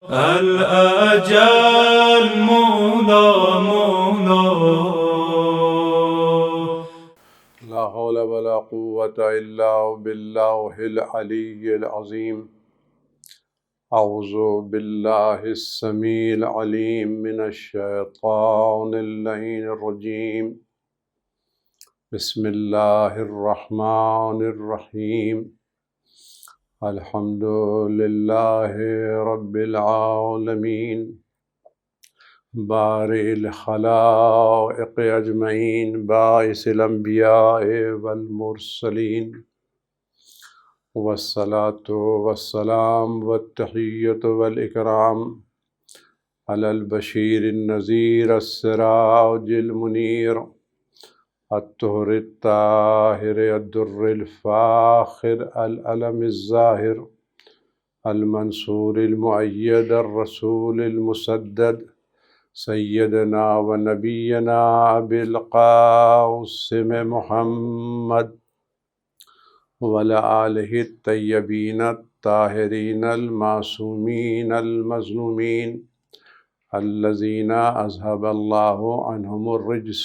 الأجل مولا مولا. لا حول ولا قوة إلا بالله العلي العظيم. أعوذ بالله السميع العليم من الشيطان اللعين الرجيم. بسم الله الرحمن الرحيم. الحمد لله رب العالمين بارئ الخلائق أجمعين باعث الأنبياء والمرسلين والصلاة والسلام والتحية والإكرام على البشير النذير السراج المنير الطهر الطاهر الدر الفاخر العلم الظاهر المنصور المؤيد الرسول المسدد سيدنا ونبينا أبي القاسم محمد وعلى آله الطيبين الطاهرين المعصومين المظلومين الذين أذهب الله عنهم الرجس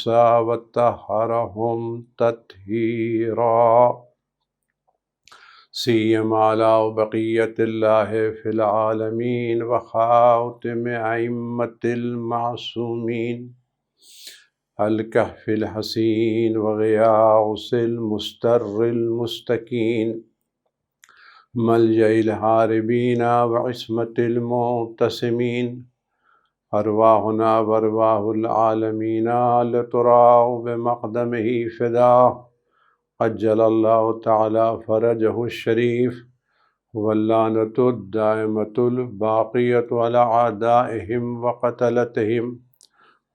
وطهرهم تطهيرا سيما على بقية الله في العالمين وخاتم أئمة المعصومين الكهف الحسين وغياث المستر المستكين ملجأ الهاربين وعصمة المعتصمين أرواحنا وأرواح العالمين لتراء بمقدمه فداه عجل الله تعالى فرجه الشريف واللعنة الدائمة الباقية على أعدائهم وقتلتهم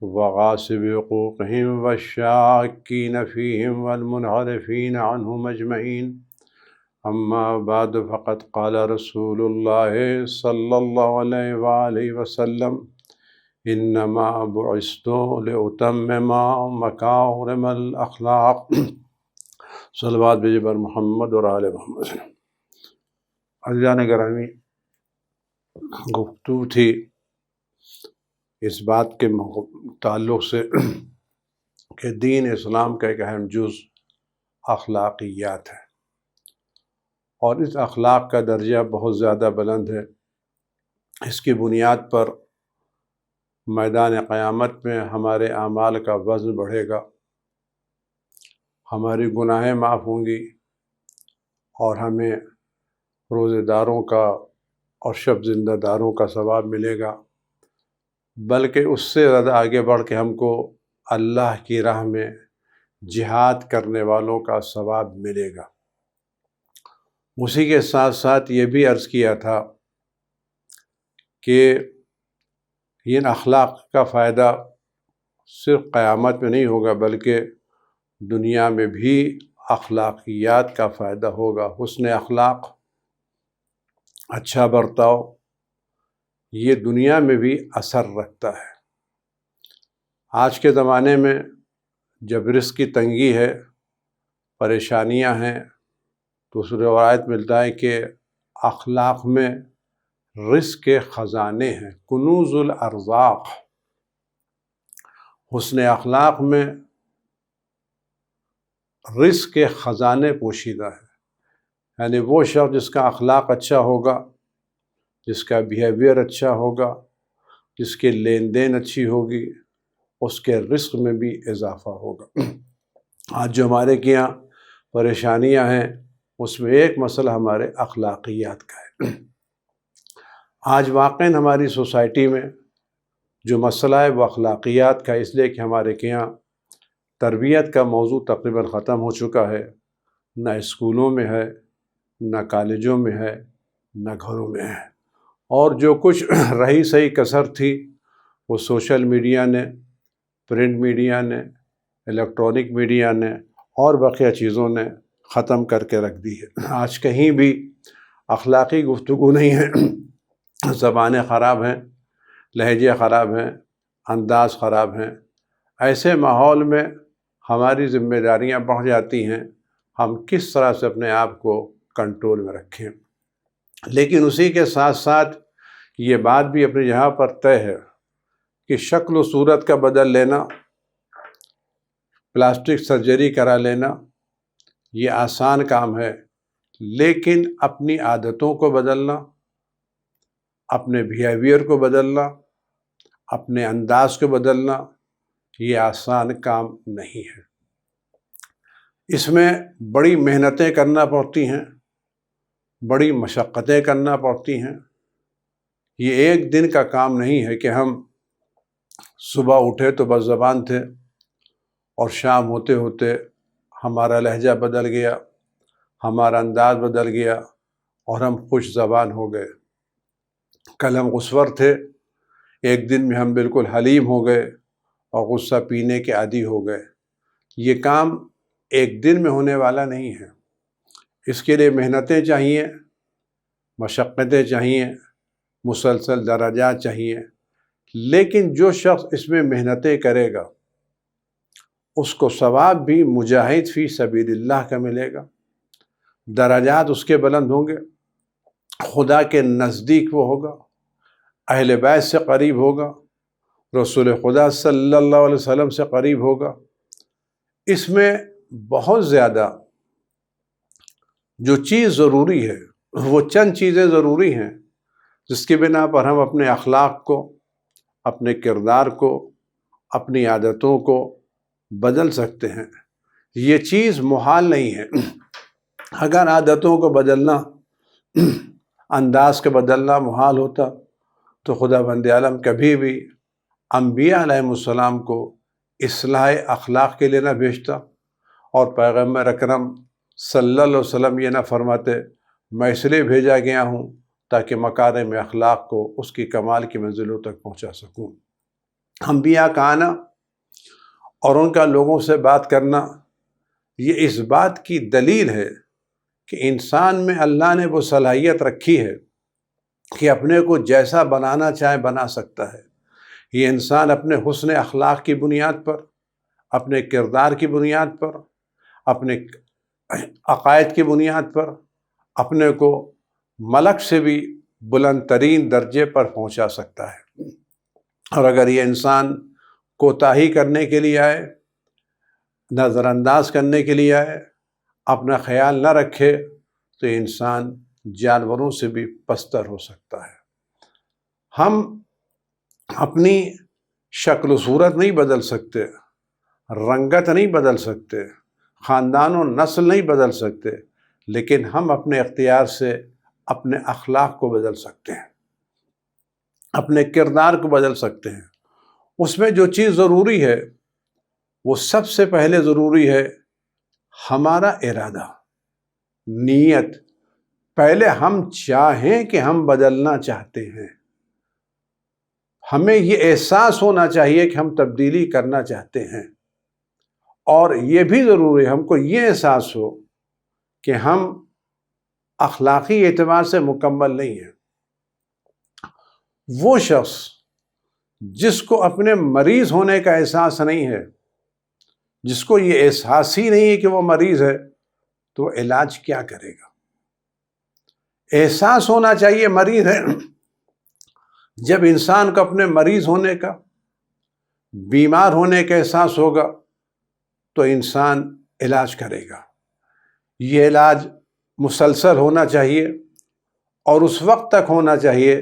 وغاصب حقوقهم والشاكين فيهم والمنحرفين عنهم أجمعين. أما بعد فقد قال رسول الله صلى الله عليه وآله وسلم إنما بعثت لأتمم مكارم الأخلاق. صلوات بجبر محمد اور آل محمد. عزیزان گرامی، گفتگو تھی اس بات کے تعلق سے کہ دین اسلام کا ایک اہم جز اخلاقیات ہے، اور اس اخلاق کا درجہ بہت زیادہ بلند ہے۔ اس کی بنیاد پر میدان قیامت میں ہمارے اعمال کا وزن بڑھے گا، ہماری گناہیں معاف ہوں گی، اور ہمیں روزے داروں کا اور شب زندہ داروں کا ثواب ملے گا، بلکہ اس سے زیادہ آگے بڑھ کے ہم کو اللہ کی راہ میں جہاد کرنے والوں کا ثواب ملے گا۔ اسی کے ساتھ ساتھ یہ بھی عرض کیا تھا کہ ان اخلاق کا فائدہ صرف قیامت میں نہیں ہوگا، بلکہ دنیا میں بھی اخلاقیات کا فائدہ ہوگا۔ حسن اخلاق، اچھا برتاؤ، یہ دنیا میں بھی اثر رکھتا ہے۔ آج کے زمانے میں جب رزق کی تنگی ہے، پریشانیاں ہیں، تو اس روایت ملتا ہے کہ اخلاق میں رزق کے خزانے ہیں، کنوز الارزاق۔ حسن اخلاق میں رزق کے خزانے پوشیدہ ہیں، یعنی وہ شخص جس کا اخلاق اچھا ہوگا، جس کا بیہیویئر اچھا ہوگا، جس کے لین دین اچھی ہوگی، اس کے رزق میں بھی اضافہ ہوگا۔ آج جو ہمارے کے یہاں پریشانیاں ہیں، اس میں ایک مسئلہ ہمارے اخلاقیات کا ہے۔ آج واقعاً ہماری سوسائٹی میں جو مسئلہ ہے وہ اخلاقیات کا، اس لیے کہ ہمارے کے یہاں تربیت کا موضوع تقریباً ختم ہو چکا ہے، نہ اسکولوں میں ہے، نہ کالجوں میں ہے، نہ گھروں میں ہے، اور جو کچھ رہی سہی کسر تھی وہ سوشل میڈیا نے، پرنٹ میڈیا نے، الیکٹرانک میڈیا نے اور بقیہ چیزوں نے ختم کر کے رکھ دی ہے۔ آج کہیں بھی اخلاقی گفتگو نہیں ہے، زبانیں خراب ہیں، لہجے خراب ہیں، انداز خراب ہیں۔ ایسے ماحول میں ہماری ذمہ داریاں بڑھ جاتی ہیں، ہم کس طرح سے اپنے آپ کو کنٹرول میں رکھیں۔ لیکن اسی کے ساتھ ساتھ یہ بات بھی اپنی جگہ پر طے ہے کہ شکل و صورت کا بدل لینا، پلاسٹک سرجری کرا لینا یہ آسان کام ہے، لیکن اپنی عادتوں کو بدلنا، اپنے بیہیویئر کو بدلنا، اپنے انداز کو بدلنا یہ آسان کام نہیں ہے۔ اس میں بڑی محنتیں کرنا پڑتی ہیں، بڑی مشقتیں کرنا پڑتی ہیں۔ یہ ایک دن کا کام نہیں ہے کہ ہم صبح اٹھے تو بس زبان تھے اور شام ہوتے ہوتے ہمارا لہجہ بدل گیا، ہمارا انداز بدل گیا اور ہم خوش زبان ہو گئے۔ کل ہم غصور تھے، ایک دن میں ہم بالکل حلیم ہو گئے اور غصہ پینے کے عادی ہو گئے۔ یہ کام ایک دن میں ہونے والا نہیں ہے، اس کے لیے محنتیں چاہیے، مشقتیں چاہیے، مسلسل درجات چاہیے۔ لیکن جو شخص اس میں محنتیں کرے گا اس کو ثواب بھی مجاہد فی سبیل اللہ کا ملے گا، درجات اس کے بلند ہوں گے، خدا کے نزدیک وہ ہوگا، اہل بیت سے قریب ہوگا، رسول خدا صلی اللہ علیہ وسلم سے قریب ہوگا۔ اس میں بہت زیادہ جو چیز ضروری ہے وہ چند چیزیں ضروری ہیں جس کی بنا پر ہم اپنے اخلاق کو، اپنے کردار کو، اپنی عادتوں کو بدل سکتے ہیں۔ یہ چیز محال نہیں ہے۔ اگر عادتوں کو بدلنا، انداز کے بدلنا محال ہوتا تو خدا بند عالم کبھی بھی انبیاء علیہ السلام کو اصلاح اخلاق کے لیے نہ بھیجتا، اور پیغمبر اکرم صلی اللہ علیہ وسلم یہ نہ فرماتے میں اس لیے بھیجا گیا ہوں تاکہ مکارم اخلاق کو اس کی کمال کی منزلوں تک پہنچا سکوں۔ انبیاء کا آنا اور ان کا لوگوں سے بات کرنا یہ اس بات کی دلیل ہے کہ انسان میں اللہ نے وہ صلاحیت رکھی ہے کہ اپنے کو جیسا بنانا چاہے بنا سکتا ہے۔ یہ انسان اپنے حسن اخلاق کی بنیاد پر، اپنے کردار کی بنیاد پر، اپنے عقائد کی بنیاد پر اپنے کو ملک سے بھی بلند ترین درجے پر پہنچا سکتا ہے۔ اور اگر یہ انسان کوتاہی کرنے کے لیے آئے، نظر انداز کرنے کے لیے آئے، اپنا خیال نہ رکھے تو انسان جانوروں سے بھی پستر ہو سکتا ہے۔ ہم اپنی شکل و صورت نہیں بدل سکتے، رنگت نہیں بدل سکتے، خاندان و نسل نہیں بدل سکتے، لیکن ہم اپنے اختیار سے اپنے اخلاق کو بدل سکتے ہیں، اپنے کردار کو بدل سکتے ہیں۔ اس میں جو چیز ضروری ہے وہ سب سے پہلے ضروری ہے ہمارا ارادہ، نیت۔ پہلے ہم چاہیں کہ ہم بدلنا چاہتے ہیں، ہمیں یہ احساس ہونا چاہیے کہ ہم تبدیلی کرنا چاہتے ہیں، اور یہ بھی ضروری ہے ہم کو یہ احساس ہو کہ ہم اخلاقی اعتبار سے مکمل نہیں ہیں۔ وہ شخص جس کو اپنے مریض ہونے کا احساس نہیں ہے، جس کو یہ احساس ہی نہیں ہے کہ وہ مریض ہے، تو وہ علاج کیا کرے گا؟ احساس ہونا چاہیے مریض ہے۔ جب انسان کو اپنے مریض ہونے کا، بیمار ہونے کا احساس ہوگا تو انسان علاج کرے گا۔ یہ علاج مسلسل ہونا چاہیے اور اس وقت تک ہونا چاہیے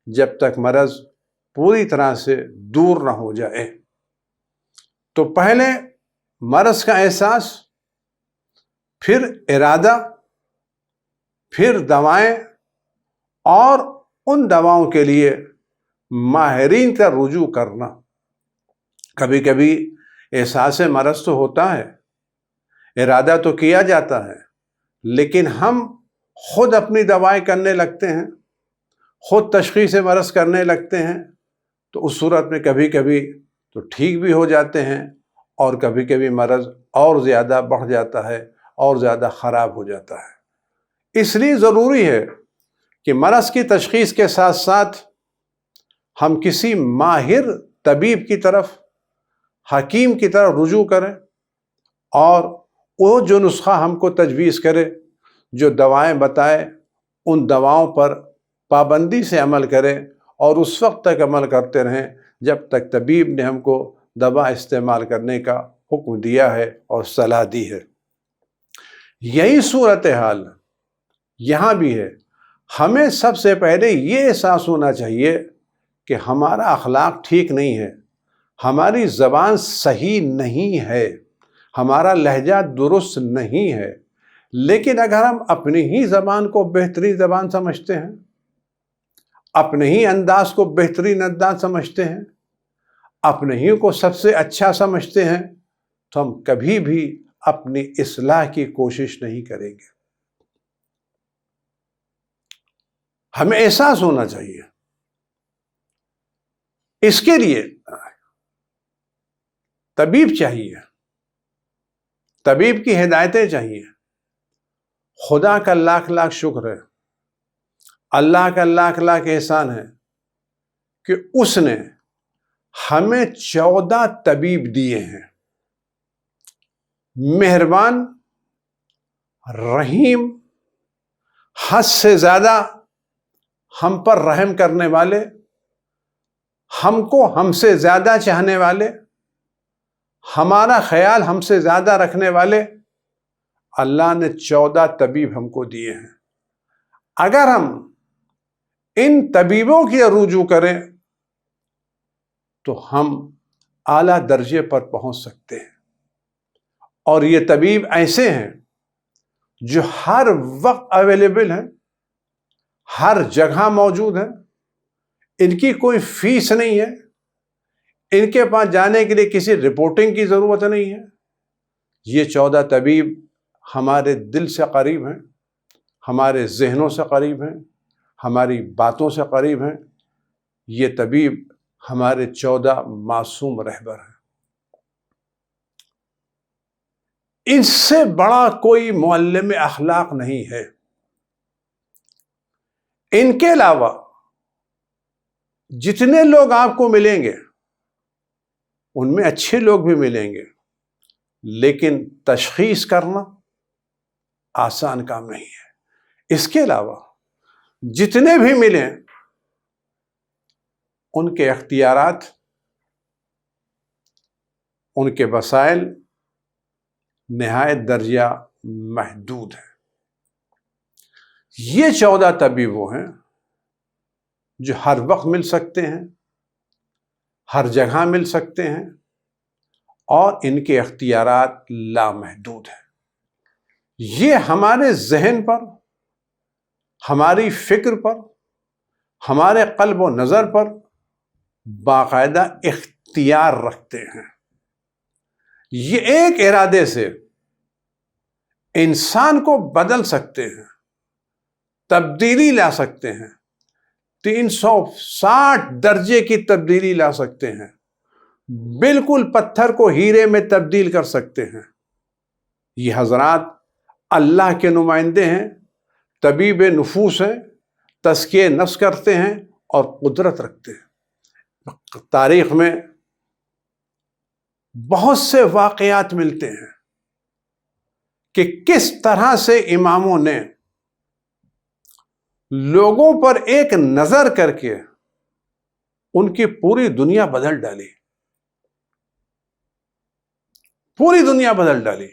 جب تک مرض پوری طرح سے دور نہ ہو جائے۔ تو پہلے مرض کا احساس، پھر ارادہ، پھر دوائیں، اور ان دواؤں کے لیے ماہرین کا رجوع کرنا۔ کبھی کبھی احساس مرض تو ہوتا ہے، ارادہ تو کیا جاتا ہے، لیکن ہم خود اپنی دوائیں کرنے لگتے ہیں، خود تشخیص مرض کرنے لگتے ہیں، تو اس صورت میں کبھی کبھی تو ٹھیک بھی ہو جاتے ہیں اور کبھی کبھی مرض اور زیادہ بڑھ جاتا ہے اور زیادہ خراب ہو جاتا ہے۔ اس لیے ضروری ہے کہ مرض کی تشخیص کے ساتھ ساتھ ہم کسی ماہر طبیب کی طرف، حکیم کی طرف رجوع کریں، اور وہ جو نسخہ ہم کو تجویز کرے، جو دوائیں بتائے، ان دواؤں پر پابندی سے عمل کریں اور اس وقت تک عمل کرتے رہیں جب تک طبیب نے ہم کو دوا استعمال کرنے کا حکم دیا ہے اور صلاح دی ہے۔ یہی صورتحال یہاں بھی ہے۔ ہمیں سب سے پہلے یہ احساس ہونا چاہیے کہ ہمارا اخلاق ٹھیک نہیں ہے، ہماری زبان صحیح نہیں ہے، ہمارا لہجہ درست نہیں ہے۔ لیکن اگر ہم اپنی ہی زبان کو بہترین زبان سمجھتے ہیں، اپنے ہی انداز کو بہترین انداز سمجھتے ہیں، اپنے ہی کو سب سے اچھا سمجھتے ہیں، تو ہم کبھی بھی اپنی اصلاح کی کوشش نہیں کریں گے۔ ہمیں احساس ہونا چاہیے۔ اس کے لیے طبیب چاہیے، طبیب کی ہدایتیں چاہیے۔ خدا کا لاکھ لاکھ شکر ہے، اللہ کا لاکھ لاکھ احسان ہے کہ اس نے ہمیں 14 طبیب دیے ہیں، مہربان، رحیم، حد سے زیادہ ہم پر رحم کرنے والے، ہم کو ہم سے زیادہ چاہنے والے، ہمارا خیال ہم سے زیادہ رکھنے والے۔ اللہ نے 14 طبیب ہم کو دیے ہیں۔ اگر ہم ان طبیبوں کی رجوع کریں تو ہم اعلیٰ درجے پر پہنچ سکتے ہیں۔ اور یہ طبیب ایسے ہیں جو ہر وقت اویلیبل ہیں، ہر جگہ موجود ہیں، ان کی کوئی فیس نہیں ہے، ان کے پاس جانے کے لیے کسی رپورٹنگ کی ضرورت نہیں ہے۔ یہ 14 طبیب ہمارے دل سے قریب ہیں، ہمارے ذہنوں سے قریب ہیں، ہماری باتوں سے قریب ہیں۔ یہ طبیب ہمارے 14 معصوم رہبر ہیں۔ ان سے بڑا کوئی معلم اخلاق نہیں ہے۔ ان کے علاوہ جتنے لوگ آپ کو ملیں گے ان میں اچھے لوگ بھی ملیں گے، لیکن تشخیص کرنا آسان کام نہیں ہے۔ اس کے علاوہ جتنے بھی ملیں ان کے اختیارات، ان کے وسائل نہایت درجہ محدود ہیں۔ یہ 14 طبیب وہ ہیں جو ہر وقت مل سکتے ہیں، ہر جگہ مل سکتے ہیں، اور ان کے اختیارات لامحدود ہیں۔ یہ ہمارے ذہن پر، ہماری فکر پر، ہمارے قلب و نظر پر باقاعدہ اختیار رکھتے ہیں۔ یہ ایک ارادے سے انسان کو بدل سکتے ہیں، تبدیلی لا سکتے ہیں، 360 درجے کی تبدیلی لا سکتے ہیں، بالکل پتھر کو ہیرے میں تبدیل کر سکتے ہیں۔ یہ حضرات اللہ کے نمائندے ہیں، طبیب نفوس ہیں، تزکیہ نفس کرتے ہیں اور قدرت رکھتے ہیں۔ تاریخ میں بہت سے واقعات ملتے ہیں کہ کس طرح سے اماموں نے لوگوں پر ایک نظر کر کے ان کی پوری دنیا بدل ڈالی، پوری دنیا بدل ڈالی۔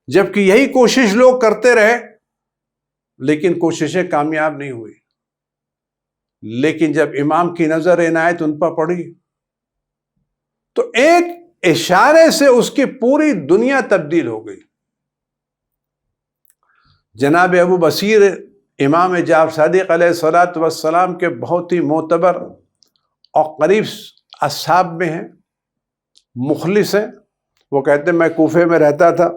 جبکہ یہی کوشش لوگ کرتے رہے لیکن کوششیں کامیاب نہیں ہوئی۔ لیکن جب امام کی نظر عنایت ان پر پڑی تو ایک اشارے سے اس کی پوری دنیا تبدیل ہو گئی۔ جناب ابو بصیر امام جعفر صادق علیہ الصلوۃ والسلام کے بہت ہی معتبر اور قریب اصحاب میں ہیں، مخلص ہیں۔ وہ کہتے ہیں میں کوفے میں رہتا تھا،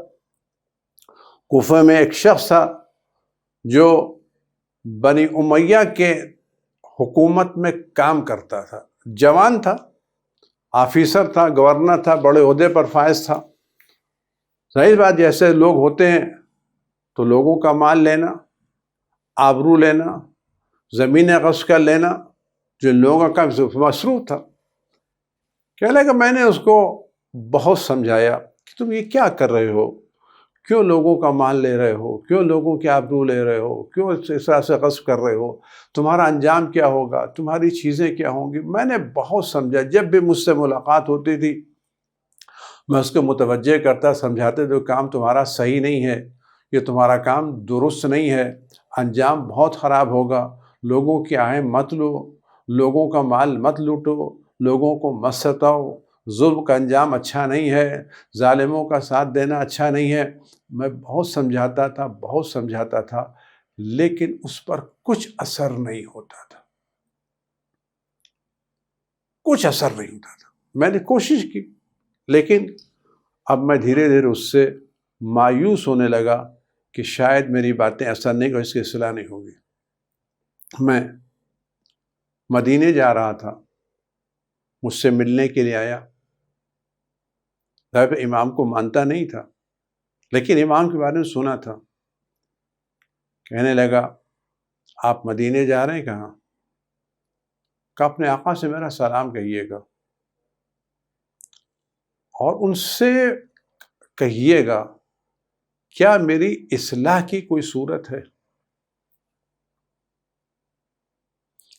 کوفے میں ایک شخص تھا جو بنی امیہ کے حکومت میں کام کرتا تھا، جوان تھا، آفیسر تھا، گورنر تھا، بڑے عہدے پر فائز تھا۔ ظاہر بات جیسے لوگ ہوتے ہیں تو لوگوں کا مال لینا، آبرو لینا، زمینیں غصب کر لینا، جو لوگوں کا مصروف تھا۔ کہنے لگا میں نے اس کو بہت سمجھایا کہ تم یہ کیا کر رہے ہو، کیوں لوگوں کا مال لے رہے ہو؟ کیوں لوگوں کی آبرو لے رہے ہو؟ کیوں اس طرح سے غصب کر رہے ہو؟ تمہارا انجام کیا ہوگا؟ تمہاری چیزیں کیا ہوں گی؟ میں نے بہت سمجھا، جب بھی مجھ سے ملاقات ہوتی تھی میں اس کو متوجہ کرتا، سمجھاتے تو کام تمہارا صحیح نہیں ہے، یہ تمہارا کام درست نہیں ہے، انجام بہت خراب ہوگا، لوگوں کی آہیں مت لو، لوگوں کا مال مت لوٹو، لوگوں کو مت ستاؤ، ظلم کا انجام اچھا نہیں ہے، ظالموں کا ساتھ دینا اچھا نہیں ہے۔ میں بہت سمجھاتا تھا لیکن اس پر کچھ اثر نہیں ہوتا تھا، کچھ اثر نہیں ہوتا تھا۔ میں نے کوشش کی لیکن اب میں دھیرے دھیرے اس سے مایوس ہونے لگا کہ شاید میری باتیں اثر نہیں کریں، اس کی اصلاح نہیں ہوگی۔ میں مدینے جا رہا تھا، مجھ سے ملنے کے لیے آیا، ظاہر امام کو مانتا نہیں تھا لیکن امام کے بارے میں سنا تھا، کہنے لگا آپ مدینے جا رہے ہیں؟ کہاں؟ کہ اپنے آقا سے میرا سلام کہیے گا اور ان سے کہیے گا کیا میری اصلاح کی کوئی صورت ہے؟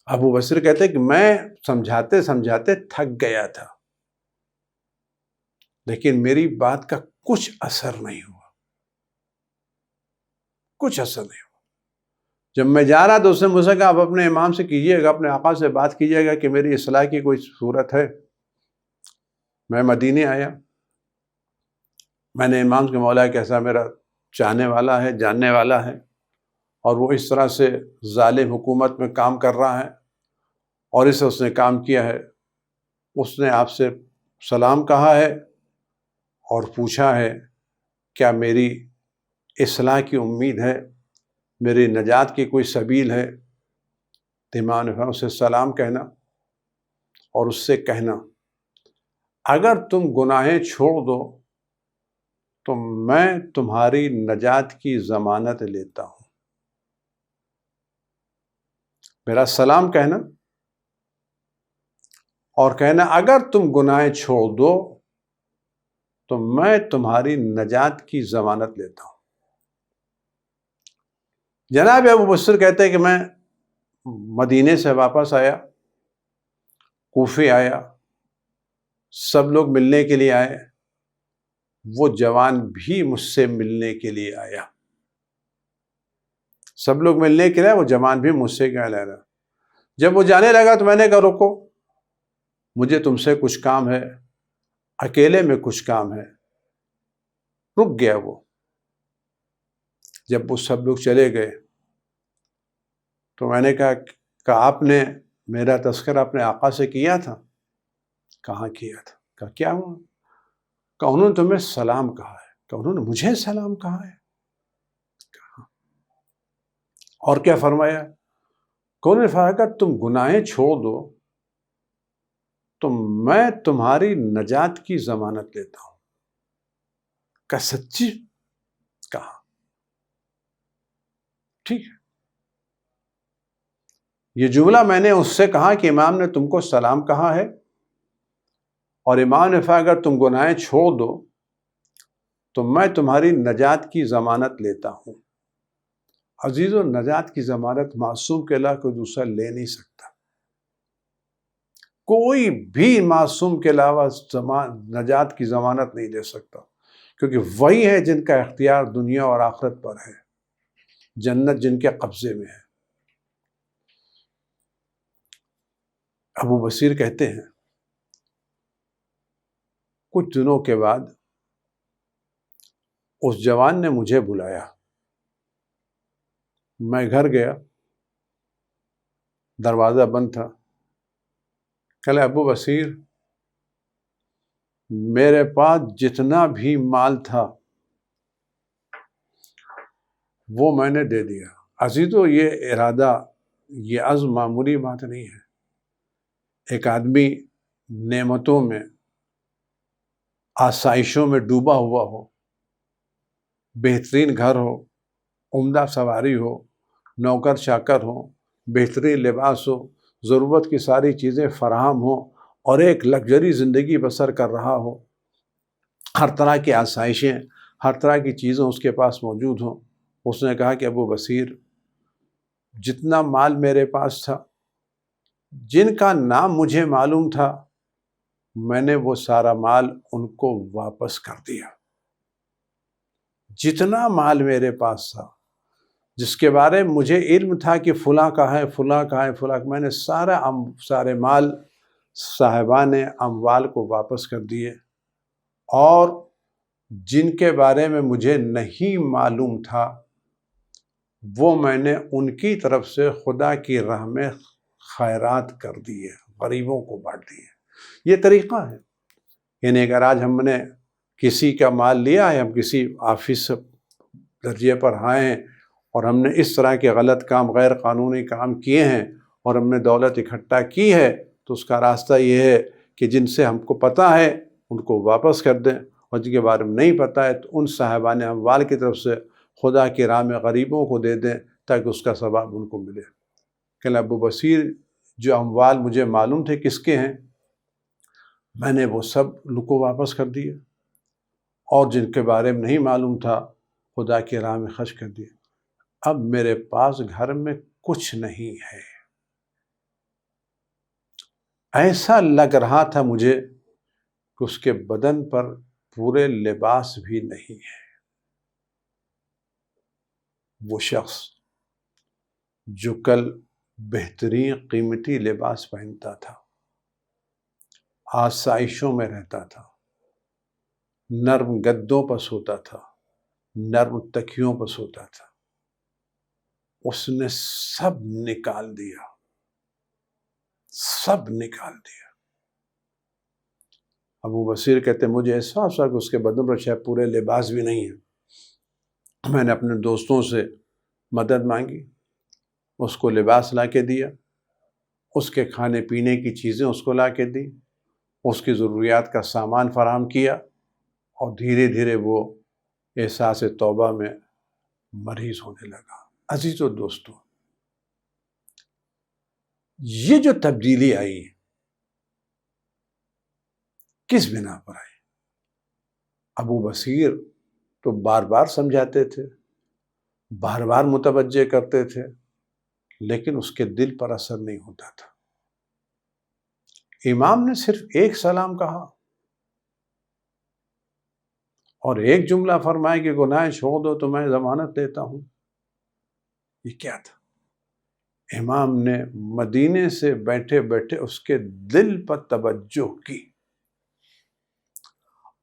ابو بصیر کہتے کہ میں سمجھاتے سمجھاتے تھک گیا تھا لیکن میری بات کا کچھ اثر نہیں ہوا، کچھ اثر نہیں ہوا۔ جب میں جا رہا تو اس نے مجھ سے کہا آپ اپنے امام سے کیجیے گا، اپنے آقا سے بات کیجیے گا کہ میری اصلاح کی کوئی صورت ہے۔ میں مدینے آیا، میں نے امام کے مولا کیسا میرا چاہنے والا ہے، جاننے والا ہے، اور وہ اس طرح سے ظالم حکومت میں کام کر رہا ہے اور اس سے اس نے کام کیا ہے، اس نے آپ سے سلام کہا ہے اور پوچھا ہے کیا میری اصلاح کی امید ہے، میری نجات کی کوئی سبیل ہے؟ تو امام نے اسے سلام کہنا اور اس سے کہنا اگر تم گناہیں چھوڑ دو تو میں تمہاری نجات کی ضمانت لیتا ہوں۔ میرا سلام کہنا اور کہنا اگر تم گناہیں چھوڑ دو تو میں تمہاری نجات کی ضمانت لیتا ہوں۔ جناب ابو بصیر کہتے ہیں کہ میں مدینے سے واپس آیا، کوفے آیا، سب لوگ ملنے کے لیے آئے، وہ جوان بھی مجھ سے ملنے کے لیے آیا، سب لوگ ملنے کے لیے، وہ جوان بھی مجھ سے کیا لے رہا۔ جب وہ جانے لگا تو میں نے کہا رکو، مجھے تم سے کچھ کام ہے، اکیلے میں کچھ کام ہے۔ رک گیا وہ۔ جب وہ سب لوگ چلے گئے تو میں نے کہا کہ آپ نے میرا تذکرہ اپنے آقا سے کیا تھا؟ کہاں کیا تھا؟ کہا کیا ہوا؟ کہ انہوں نے تمہیں سلام کہا ہے۔ کہ انہوں نے مجھے سلام کہا ہے؟ کہا اور کیا فرمایا؟ کہ انہوں نے فرمایا کہ تم گناہیں چھوڑ دو تو میں تمہاری نجات کی ضمانت لیتا ہوں۔ کہ سچی؟ کہا ٹھیک ہے۔ یہ جملہ میں نے اس سے کہا کہ امام نے تم کو سلام کہا ہے اور امام نے فرمایا اگر تم گناہیں چھوڑ دو تو میں تمہاری نجات کی ضمانت لیتا ہوں۔ عزیزو، نجات کی ضمانت معصوم کے علاوہ کوئی دوسرا لے نہیں سکتا، کوئی بھی معصوم کے علاوہ نجات کی ضمانت نہیں لے سکتا، کیونکہ وہی ہے جن کا اختیار دنیا اور آخرت پر ہے، جنت جن کے قبضے میں ہے۔ ابو بصیر کہتے ہیں کچھ دنوں کے بعد اس جوان نے مجھے بلایا، میں گھر گیا، دروازہ بند تھا۔ کہا ابو بصیر میرے پاس جتنا بھی مال تھا وہ میں نے دے دیا۔ عزیزو، یہ ارادہ، یہ عزم معمولی بات نہیں ہے۔ ایک آدمی نعمتوں میں، آسائشوں میں ڈوبا ہوا ہو، بہترین گھر ہو، عمدہ سواری ہو، نوکر چاکر ہو، بہترین لباس ہو، ضرورت کی ساری چیزیں فراہم ہوں اور ایک لگژری زندگی بسر کر رہا ہو، ہر طرح کی آسائشیں، ہر طرح کی چیزیں اس کے پاس موجود ہوں۔ اس نے کہا کہ ابو بصیر، جتنا مال میرے پاس تھا، جن کا نام مجھے معلوم تھا، میں نے وہ سارا مال ان کو واپس کر دیا۔ جتنا مال میرے پاس تھا، جس کے بارے میں مجھے علم تھا کہ فلاں کا ہے، فلاں کا ہے، فلاں، میں نے سارے مال صاحبان اموال کو واپس کر دیے، اور جن کے بارے میں مجھے نہیں معلوم تھا وہ میں نے ان کی طرف سے خدا کی راہ میں خیرات کر دیے، غریبوں کو بانٹ دیے۔ یہ طریقہ ہے۔ یعنی اگر آج ہم نے کسی کا مال لیا ہے، ہم کسی آفس درجے پر آئے ہیں اور ہم نے اس طرح کے غلط کام، غیر قانونی کام کیے ہیں اور ہم نے دولت اکٹھا کی ہے، تو اس کا راستہ یہ ہے کہ جن سے ہم کو پتہ ہے ان کو واپس کر دیں، اور جن کے بارے میں نہیں پتہ ہے تو ان صاحبان اموال کی طرف سے خدا کی راہ میں غریبوں کو دے دیں تاکہ اس کا ثواب ان کو ملے۔ کہ ابو بصیر، جو اموال مجھے معلوم تھے کس کے ہیں، میں نے وہ سب ان کو واپس کر دیے، اور جن کے بارے میں نہیں معلوم تھا خدا کی راہ میں خرچ کر دیے۔ اب میرے پاس گھر میں کچھ نہیں ہے۔ ایسا لگ رہا تھا مجھے کہ اس کے بدن پر پورے لباس بھی نہیں ہے۔ وہ شخص جو کل بہترین قیمتی لباس پہنتا تھا، آسائشوں میں رہتا تھا، نرم گدوں پر سوتا تھا، نرم تکیوں پر سوتا تھا، اس نے سب نکال دیا، سب نکال دیا۔ ابو بصیر کہتے مجھے احساس ہوا کہ اس کے بدن پر شاید پورے لباس بھی نہیں ہے۔ میں نے اپنے دوستوں سے مدد مانگی، اس کو لباس لا کے دیا، اس کے کھانے پینے کی چیزیں اس کو لا کے دی، اس کی ضروریات کا سامان فراہم کیا، اور دھیرے دھیرے وہ احساس توبہ میں مریض ہونے لگا۔ عزیزو دوستو، یہ جو تبدیلی آئی کس بنا پر آئی؟ ابو بصیر تو بار بار سمجھاتے تھے، بار بار متوجہ کرتے تھے، لیکن اس کے دل پر اثر نہیں ہوتا تھا۔ امام نے صرف ایک سلام کہا اور ایک جملہ فرمایا کہ گناہ چھوڑ دو تو میں ضمانت دیتا ہوں۔ یہ کیا تھا؟ امام نے مدینے سے بیٹھے بیٹھے اس کے دل پر توجہ کی،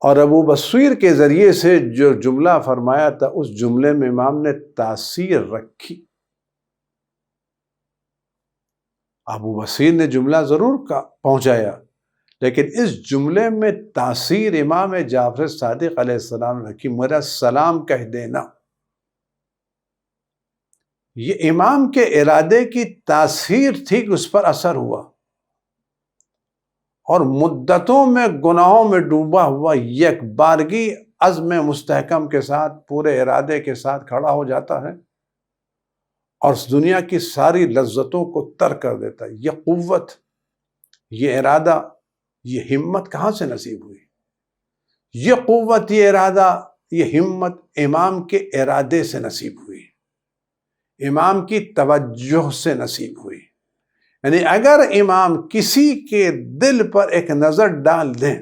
اور ابو بصیر کے ذریعے سے جو جملہ فرمایا تھا اس جملے میں امام نے تاثیر رکھی۔ ابو بصیر نے جملہ ضرور پہنچایا، لیکن اس جملے میں تاثیر امام جعفر صادق علیہ السلام نے رکھی، میرا سلام کہہ دینا۔ یہ امام کے ارادے کی تاثیر تھی کہ اس پر اثر ہوا، اور مدتوں میں گناہوں میں ڈوبا ہوا یک بارگی عزم مستحکم کے ساتھ، پورے ارادے کے ساتھ کھڑا ہو جاتا ہے اور اس دنیا کی ساری لذتوں کو ترک کر دیتا ہے۔ یہ قوت، یہ ارادہ، یہ ہمت کہاں سے نصیب ہوئی؟ یہ قوت، یہ ارادہ، یہ ہمت امام کے ارادے سے نصیب ہوئی، امام کی توجہ سے نصیب ہوئی۔ یعنی اگر امام کسی کے دل پر ایک نظر ڈال دیں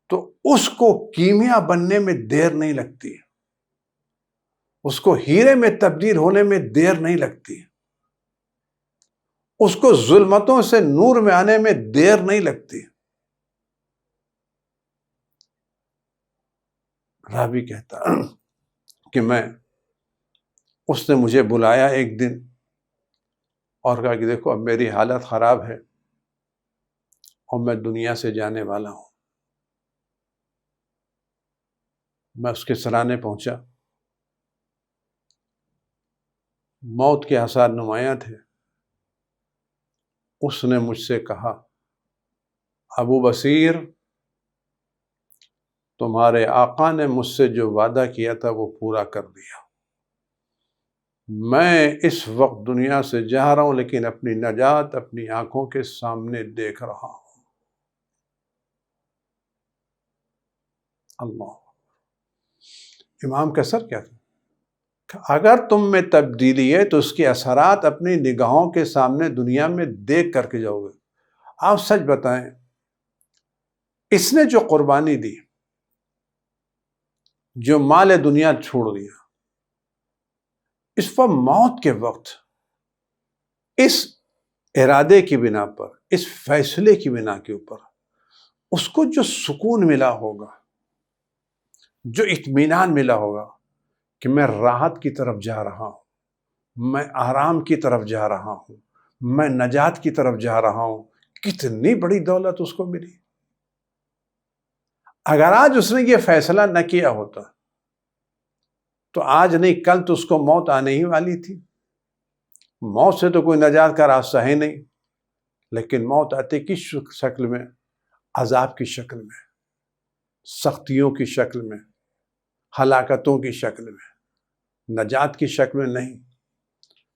تو اس کو کیمیا بننے میں دیر نہیں لگتی، اس کو ہیرے میں تبدیل ہونے میں دیر نہیں لگتی، اس کو ظلمتوں سے نور میں آنے میں دیر نہیں لگتی۔ راوی کہتا کہ اس نے مجھے بلایا ایک دن اور کہا کہ دیکھو اب میری حالت خراب ہے اور میں دنیا سے جانے والا ہوں۔ میں اس کے سرانے پہنچا، موت کے آثار نمایاں تھے۔ اس نے مجھ سے کہا، ابو بصیر، تمہارے آقا نے مجھ سے جو وعدہ کیا تھا وہ پورا کر دیا۔ میں اس وقت دنیا سے جا رہا ہوں، لیکن اپنی نجات اپنی آنکھوں کے سامنے دیکھ رہا ہوں۔ اللہ، امام کا اثر کیا تھا؟ اگر تم میں تبدیلی ہے تو اس کے اثرات اپنی نگاہوں کے سامنے دنیا میں دیکھ کر کے جاؤ گے۔ آپ سچ بتائیں، اس نے جو قربانی دی، جو مال دنیا چھوڑ دیا، اس پر موت کے وقت اس ارادے کی بنا پر، اس فیصلے کی بنا کے اوپر اس کو جو سکون ملا ہوگا، جو اطمینان ملا ہوگا کہ میں راحت کی طرف جا رہا ہوں، میں آرام کی طرف جا رہا ہوں، میں نجات کی طرف جا رہا ہوں، کتنی بڑی دولت اس کو ملی۔ اگر آج اس نے یہ فیصلہ نہ کیا ہوتا تو آج نہیں کل تو اس کو موت آنے ہی والی تھی۔ موت سے تو کوئی نجات کا راستہ ہے نہیں، لیکن موت آتی کس شکل میں؟ عذاب کی شکل میں، سختیوں کی شکل میں، ہلاکتوں کی شکل میں، نجات کی شکل میں نہیں،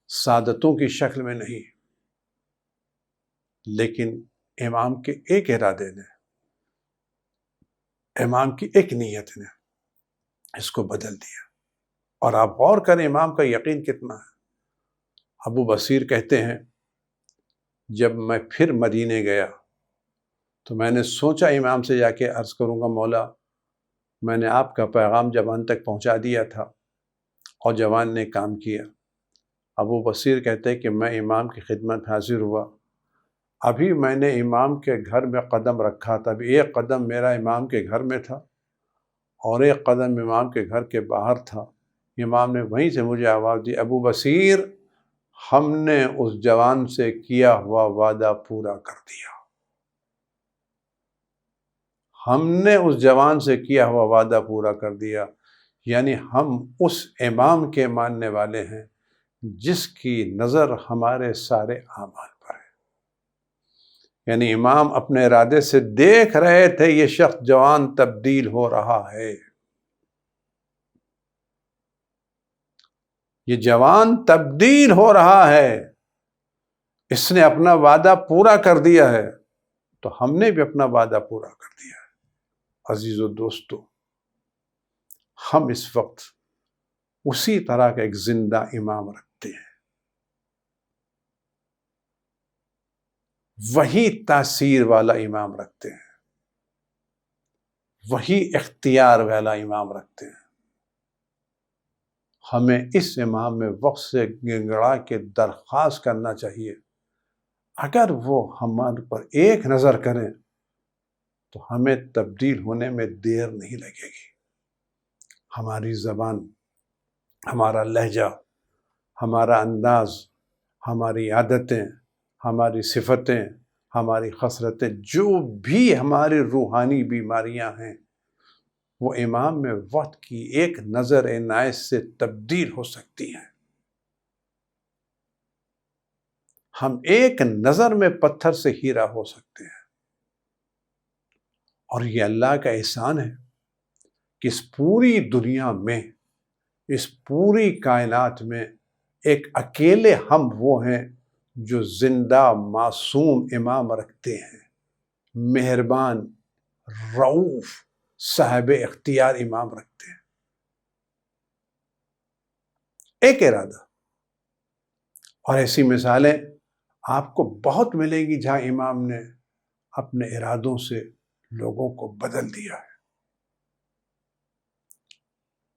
سعادتوں کی شکل میں نہیں۔ لیکن امام کے ایک ارادے نے، امام کی ایک نیت نے اس کو بدل دیا۔ اور آپ غور کریں امام کا یقین کتنا ہے۔ ابو بصیر کہتے ہیں جب میں پھر مدینے گیا تو میں نے سوچا امام سے جا کے عرض کروں گا، مولا میں نے آپ کا پیغام جوان تک پہنچا دیا تھا اور جوان نے کام کیا۔ ابو بصیر کہتے ہیں کہ میں امام کی خدمت حاضر ہوا، ابھی میں نے امام کے گھر میں قدم رکھا تھا، ابھی ایک قدم میرا امام کے گھر میں تھا اور ایک قدم امام کے گھر کے باہر تھا۔ امام نے وہیں سے مجھے آواز دی، ابو بصیر ہم نے اس جوان سے کیا ہوا وعدہ پورا کر دیا، ہم نے اس جوان سے کیا ہوا وعدہ پورا کر دیا۔ یعنی ہم اس امام کے ماننے والے ہیں جس کی نظر ہمارے سارے اعمال پر ہے۔ یعنی امام اپنے ارادے سے دیکھ رہے تھے یہ شخص جوان تبدیل ہو رہا ہے، یہ جوان تبدیل ہو رہا ہے، اس نے اپنا وعدہ پورا کر دیا ہے تو ہم نے بھی اپنا وعدہ پورا کر دیا ہے۔ عزیزو دوستو، ہم اس وقت اسی طرح کا ایک زندہ امام رکھتے ہیں، وہی تاثیر والا امام رکھتے ہیں، وہی اختیار والا امام رکھتے ہیں۔ ہمیں اس امام میں وقت سے گنگڑا کے درخواست کرنا چاہیے، اگر وہ ہمارے پر ایک نظر کریں تو ہمیں تبدیل ہونے میں دیر نہیں لگے گی۔ ہماری زبان، ہمارا لہجہ، ہمارا انداز، ہماری عادتیں، ہماری صفتیں، ہماری خصلتیں، جو بھی ہماری روحانی بیماریاں ہیں، وہ امام میں وقت کی ایک نظر عنایت سے تبدیل ہو سکتی ہیں۔ ہم ایک نظر میں پتھر سے ہیرا ہو سکتے ہیں، اور یہ اللہ کا احسان ہے کہ اس پوری دنیا میں، اس پوری کائنات میں ایک اکیلے ہم وہ ہیں جو زندہ معصوم امام رکھتے ہیں، مہربان، رؤوف، صاحب اختیار امام رکھتے ہیں۔ ایک ارادہ، اور ایسی مثالیں آپ کو بہت ملے گی جہاں امام نے اپنے ارادوں سے لوگوں کو بدل دیا ہے۔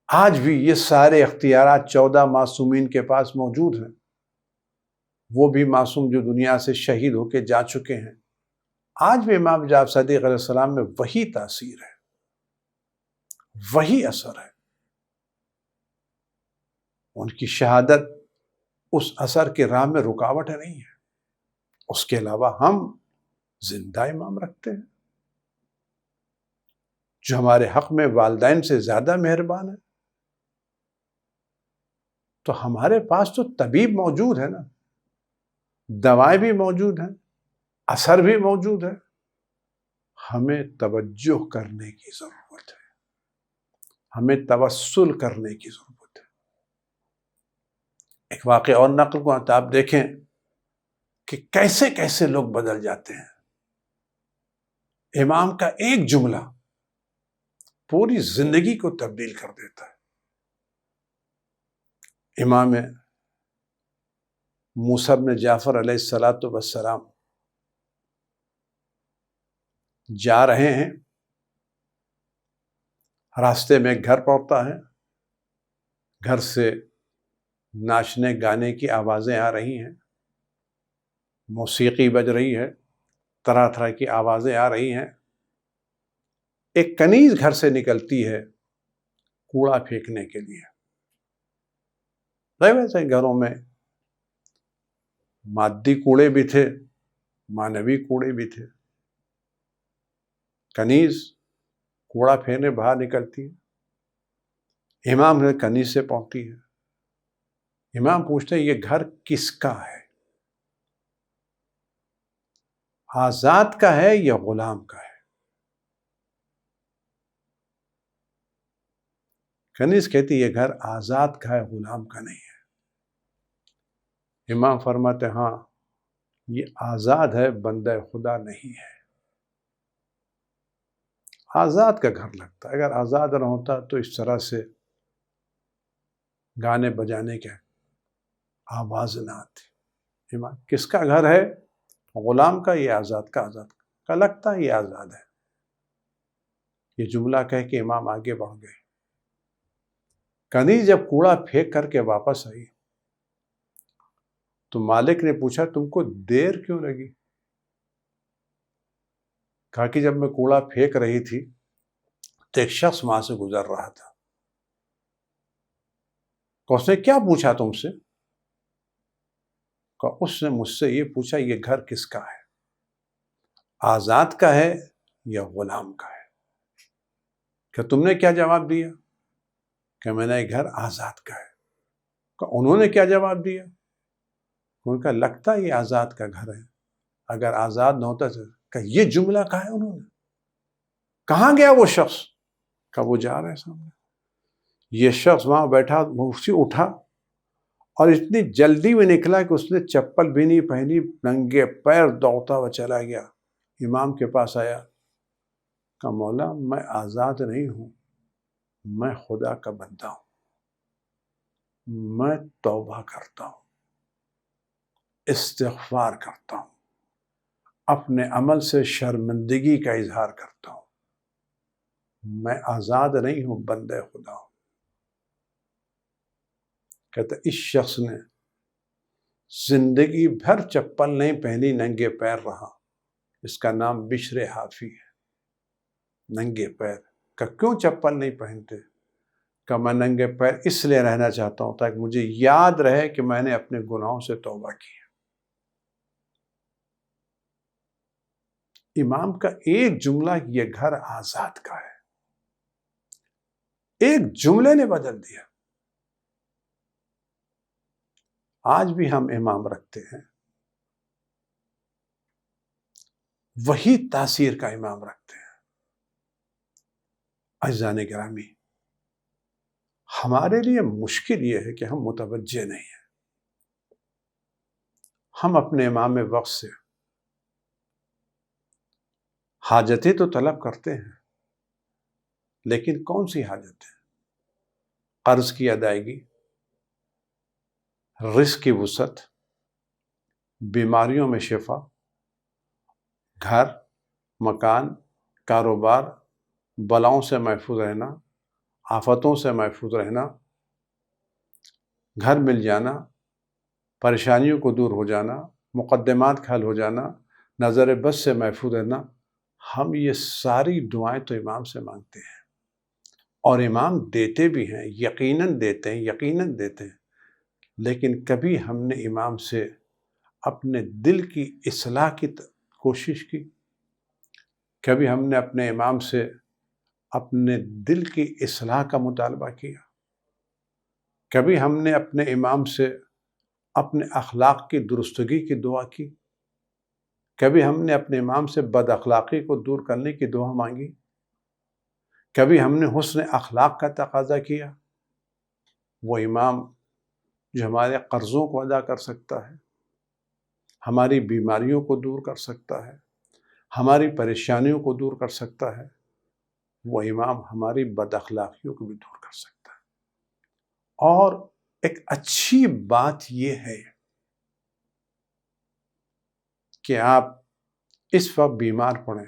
آج بھی یہ سارے اختیارات 14 معصومین کے پاس موجود ہیں، وہ بھی معصوم جو دنیا سے شہید ہو کے جا چکے ہیں۔ آج بھی امام جعفر صادق علیہ السلام میں وہی تاثیر ہے، وہی اثر ہے۔ ان کی شہادت اس اثر کے راہ میں رکاوٹ نہیں ہے۔ اس کے علاوہ ہم زندہ امام رکھتے ہیں جو ہمارے حق میں والدین سے زیادہ مہربان ہے۔ تو ہمارے پاس تو طبیب موجود ہے نا، دوائیں بھی موجود ہیں، اثر بھی موجود ہے۔ ہمیں توجہ کرنے کی ضرورت ہے، ہمیں توسل کرنے کی ضرورت ہے۔ ایک واقعہ اور نقل کو آپ دیکھیں کہ کیسے کیسے لوگ بدل جاتے ہیں۔ امام کا ایک جملہ پوری زندگی کو تبدیل کر دیتا ہے۔ امام موسیٰ بن جعفر علیہ السلام جا رہے ہیں، راستے میں گھر پڑتا ہے، گھر سے ناچنے گانے کی آوازیں آ رہی ہیں، موسیقی بج رہی ہے، طرح طرح کی آوازیں آ رہی ہیں۔ ایک کنیز گھر سے نکلتی ہے کوڑا پھینکنے کے لیے۔ ویسے گھروں میں مادی کوڑے بھی تھے، معنوی کوڑے بھی تھے۔ کنیز کوڑا پھینکنے باہر نکلتی ہے، امام نے کنیز سے پہنچتی ہے۔ امام پوچھتے ہیں یہ گھر کس کا ہے؟ آزاد کا ہے یا غلام کا ہے؟ کنیز کہتی یہ گھر آزاد کا ہے، غلام کا نہیں ہے۔ امام فرماتے ہاں یہ آزاد ہے، بندہ خدا نہیں ہے۔ آزاد کا گھر لگتا ہے، اگر آزاد نہ ہوتا تو اس طرح سے گانے بجانے کے آواز نہ آتی۔ امام کس کا گھر ہے؟ غلام کا یا آزاد کا؟ آزاد کا لگتا ہے یہ آزاد ہے۔ یہ جملہ کہہ کے امام آگے بڑھ گئے۔ کنیز جب کوڑا پھینک کر کے واپس آئی تو مالک نے پوچھا تم کو دیر کیوں لگی؟ کہا کہ جب میں کوڑا پھینک رہی تھی تو ایک شخص وہاں سے گزر رہا تھا، تو اس نے کیا پوچھا تم سے؟ کہا اس نے مجھ سے یہ پوچھا یہ گھر کس کا ہے، آزاد کا ہے یا غلام کا ہے؟ کہ تم نے کیا جواب دیا؟ کہ میں نے یہ گھر آزاد کا ہے۔ کہ انہوں نے کیا جواب دیا؟ ان کا لگتا ہے یہ آزاد کا گھر ہے، اگر آزاد نہ ہوتا تو کہ یہ جملہ کہا ہے انہوں نے۔ کہاں گیا وہ شخص؟ کہ وہ جا رہے سامنے۔ یہ شخص وہاں بیٹھا، اسی اٹھا اور اتنی جلدی میں نکلا کہ اس نے چپل بھی نہیں پہنی، ننگے پیر دوڑتا ہوا چلا گیا۔ امام کے پاس آیا، کہ مولا میں آزاد نہیں ہوں، میں خدا کا بندہ ہوں، میں توبہ کرتا ہوں، استغفار کرتا ہوں، اپنے عمل سے شرمندگی کا اظہار کرتا ہوں، میں آزاد نہیں ہوں، بندہ خدا ہوں۔ کہتا اس شخص نے زندگی بھر چپل نہیں پہنی، ننگے پیر رہا، اس کا نام بشر حافی ہے۔ ننگے پیر کہ کیوں چپل نہیں پہنتے؟ کہ میں ننگے پیر اس لیے رہنا چاہتا ہوں تاکہ مجھے یاد رہے کہ میں نے اپنے گناہوں سے توبہ کی ہے۔ امام کا ایک جملہ یہ گھر آزاد کا ہے، ایک جملے نے بدل دیا۔ آج بھی ہم امام رکھتے ہیں، وہی تاثیر کا امام رکھتے ہیں۔ عزیزان گرامی، ہمارے لیے مشکل یہ ہے کہ ہم متوجہ نہیں ہیں۔ ہم اپنے امام وقت سے حاجتیں تو طلب کرتے ہیں، لیکن کون سی حاجتیں؟ قرض کی ادائیگی، رزق کی وسعت، بیماریوں میں شفا، گھر، مکان، کاروبار، بلاؤں سے محفوظ رہنا، آفتوں سے محفوظ رہنا، گھر مل جانا، پریشانیوں کو دور ہو جانا، مقدمات کا حل ہو جانا، نظر بد سے محفوظ رہنا۔ ہم یہ ساری دعائیں تو امام سے مانگتے ہیں، اور امام دیتے بھی ہیں، یقیناً دیتے ہیں، یقیناً دیتے ہیں۔ لیکن کبھی ہم نے امام سے اپنے دل کی اصلاح کی کوشش کی؟ کبھی ہم نے اپنے امام سے اپنے دل کی اصلاح کا مطالبہ کیا؟ کبھی ہم نے اپنے امام سے اپنے اخلاق کی درستگی کی دعا کی؟ کبھی ہم نے اپنے امام سے بد اخلاقی کو دور کرنے کی دعا مانگی؟ کبھی ہم نے حسن اخلاق کا تقاضا کیا؟ وہ امام جو ہمارے قرضوں کو ادا کر سکتا ہے، ہماری بیماریوں کو دور کر سکتا ہے، ہماری پریشانیوں کو دور کر سکتا ہے، وہ امام ہماری بد اخلاقیوں کو بھی دور کر سکتا ہے۔ اور ایک اچھی بات یہ ہے کہ آپ اس وقت بیمار پڑیں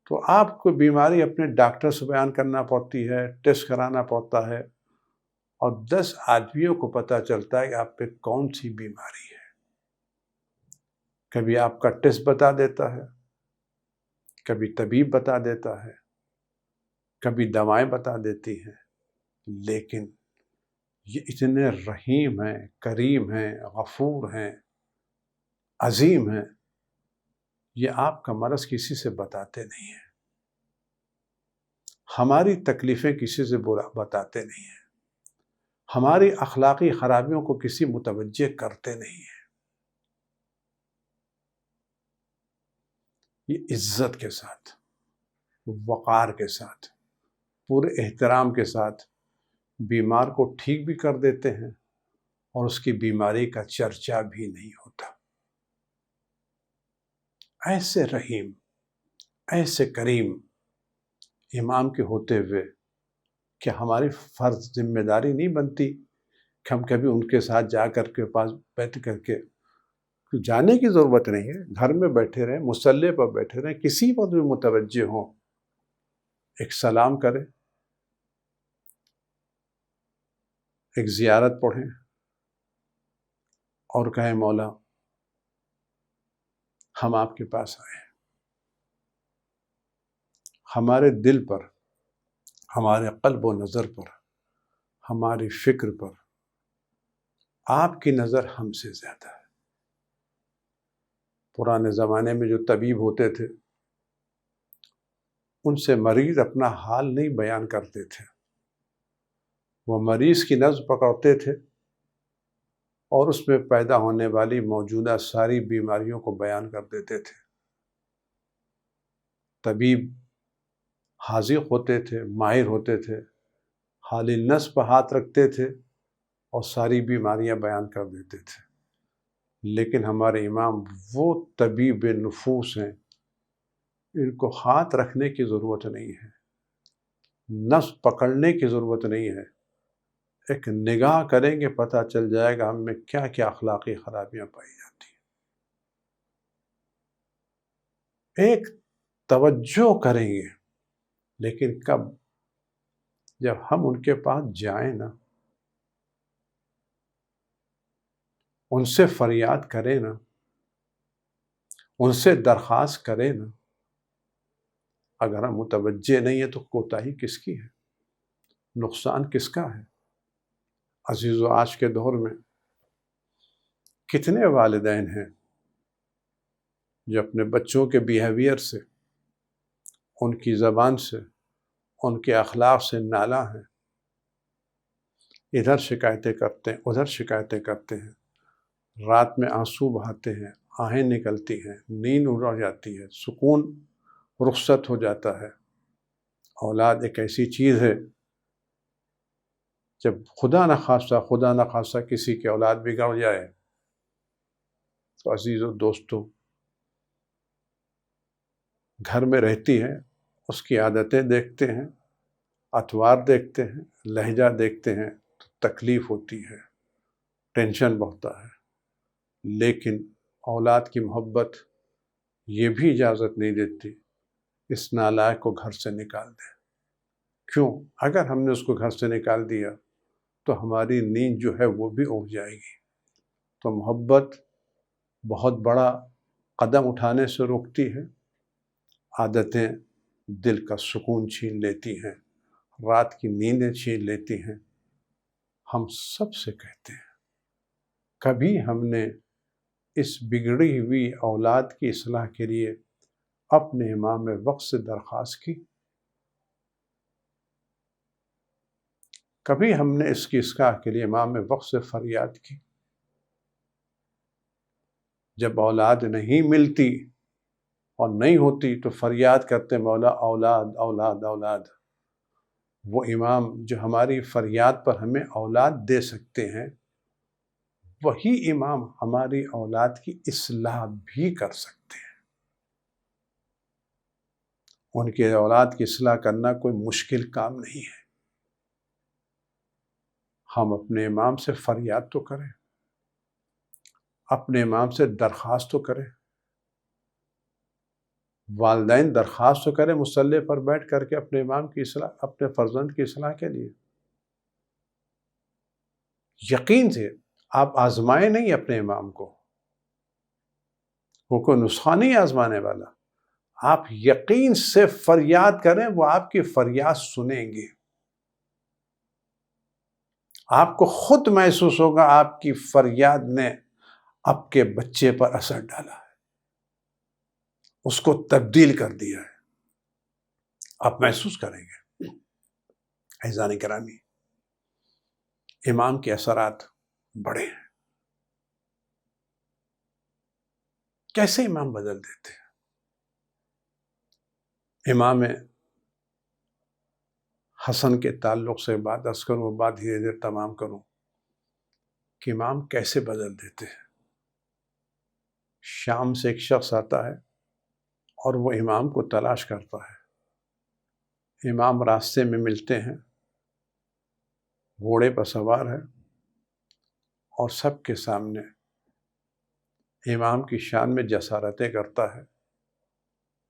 تو آپ کو بیماری اپنے ڈاکٹر سے بیان کرنا پڑتی ہے، ٹیسٹ کرانا پڑتا ہے، اور 10 آدمیوں کو پتہ چلتا ہے کہ آپ پہ کون سی بیماری ہے۔ کبھی آپ کا ٹیسٹ بتا دیتا ہے، کبھی طبیب بتا دیتا ہے، کبھی دوائیں بتا دیتی ہیں، لیکن یہ اتنے رحیم ہیں، کریم ہیں، غفور ہیں، عظیم ہیں، یہ آپ کا مرض کسی سے بتاتے نہیں ہیں، ہماری تکلیفیں کسی سے بتاتے نہیں ہیں، ہماری اخلاقی خرابیوں کو کسی متوجہ کرتے نہیں ہیں۔ یہ عزت کے ساتھ، وقار کے ساتھ، پورے احترام کے ساتھ بیمار کو ٹھیک بھی کر دیتے ہیں اور اس کی بیماری کا چرچا بھی نہیں ہوتا۔ ایسے رحیم، ایسے کریم امام کے ہوتے ہوئے کہ ہماری فرض ذمہ داری نہیں بنتی کہ ہم کبھی ان کے ساتھ جا کر کے پاس بیٹھ کر کے، جانے کی ضرورت نہیں ہے، گھر میں بیٹھے رہیں، مصلی پر بیٹھے رہیں، کسی وقت بھی متوجہ ہوں، ایک سلام کریں، ایک زیارت پڑھیں اور کہیں مولا ہم آپ کے پاس آئے ہیں، ہمارے دل پر، ہمارے قلب و نظر پر، ہماری فکر پر آپ کی نظر ہم سے زیادہ ہے۔ پرانے زمانے میں جو طبیب ہوتے تھے ان سے مریض اپنا حال نہیں بیان کرتے تھے، وہ مریض کی نبض پکڑتے تھے اور اس میں پیدا ہونے والی موجودہ ساری بیماریوں کو بیان کر دیتے تھے۔ طبیب حاذق ہوتے تھے، ماہر ہوتے تھے، حال نس پر ہاتھ رکھتے تھے اور ساری بیماریاں بیان کر دیتے تھے، لیکن ہمارے امام وہ طبیب نفوس ہیں، ان کو ہاتھ رکھنے کی ضرورت نہیں ہے، نس پکڑنے کی ضرورت نہیں ہے، ایک نگاہ کریں گے پتہ چل جائے گا ہم میں کیا کیا اخلاقی خرابیاں پائی جاتی ہیں۔ ایک توجہ کریں گے، لیکن کب؟ جب ہم ان کے پاس جائیں نا، ان سے فریاد کریں نا، ان سے درخواست کریں نا، اگر ہم متوجہ نہیں ہیں تو کوتاہی کس کی ہے؟ نقصان کس کا ہے؟ عزیزو، آج کے دور میں کتنے والدین ہیں جو اپنے بچوں کے بیہیویئر سے، ان کی زبان سے، ان کے اخلاق سے نالاں ہیں، ادھر شکایتیں کرتے ہیں، ادھر شکایتیں کرتے ہیں، رات میں آنسو بہاتے ہیں، آہیں نکلتی ہیں، نیند اڑ جاتی ہے، سکون رخصت ہو جاتا ہے۔ اولاد ایک ایسی چیز ہے، جب خدا نخواستہ کسی کی اولاد بگڑ جائے تو عزیزو دوستو، گھر میں رہتی ہے، اس کی عادتیں دیکھتے ہیں، اطوار دیکھتے ہیں، لہجہ دیکھتے ہیں تو تکلیف ہوتی ہے، ٹینشن بڑھتا ہے، لیکن اولاد کی محبت یہ بھی اجازت نہیں دیتی اس نالائق کو گھر سے نکال دیں۔ کیوں؟ اگر ہم نے اس کو گھر سے نکال دیا تو ہماری نیند جو ہے وہ بھی اڑ جائے گی۔ تو محبت بہت بڑا قدم اٹھانے سے روکتی ہے، عادتیں دل کا سکون چھین لیتی ہیں، رات کی نیندیں چھین لیتی ہیں۔ ہم سب سے کہتے ہیں، کبھی ہم نے اس بگڑی ہوئی اولاد کی اصلاح کے لیے اپنے امام وقت سے درخواست کی؟ کبھی ہم نے اس کی اصلاح کے لیے امام وقت سے فریاد کی؟ جب اولاد نہیں ملتی اور نہیں ہوتی تو فریاد کرتے مولا اولاد اولاد اولاد۔ وہ امام جو ہماری فریاد پر ہمیں اولاد دے سکتے ہیں، وہی امام ہماری اولاد کی اصلاح بھی کر سکتے ہیں۔ ان کے اولاد کی اصلاح کرنا کوئی مشکل کام نہیں ہے۔ ہم اپنے امام سے فریاد تو کریں، اپنے امام سے درخواست تو کریں، والدین درخواست تو کریں مصلی پر بیٹھ کر کے اپنے امام کی اصلاح، اپنے فرزند کی اصلاح کے لیے۔ یقین سے آپ آزمائیں نہیں اپنے امام کو، وہ کوئی نسخہ نہیں آزمانے والا، آپ یقین سے فریاد کریں، وہ آپ کی فریاد سنیں گے۔ آپ کو خود محسوس ہوگا آپ کی فریاد نے آپ کے بچے پر اثر ڈالا ہے، اس کو تبدیل کر دیا ہے، آپ محسوس کریں گے۔ عزیزان گرامی، امام کے اثرات بڑے ہیں۔ کیسے امام بدل دیتے ہیں؟ امام حسن کے تعلق سے بات عرض کروں، وہ بات دھیرے دھیرے تمام کروں کہ امام کیسے بدل دیتے ہیں۔ شام سے ایک شخص آتا ہے اور وہ امام کو تلاش کرتا ہے۔ امام راستے میں ملتے ہیں، گھوڑے پر سوار ہے اور سب کے سامنے امام کی شان میں جسارتیں کرتا ہے،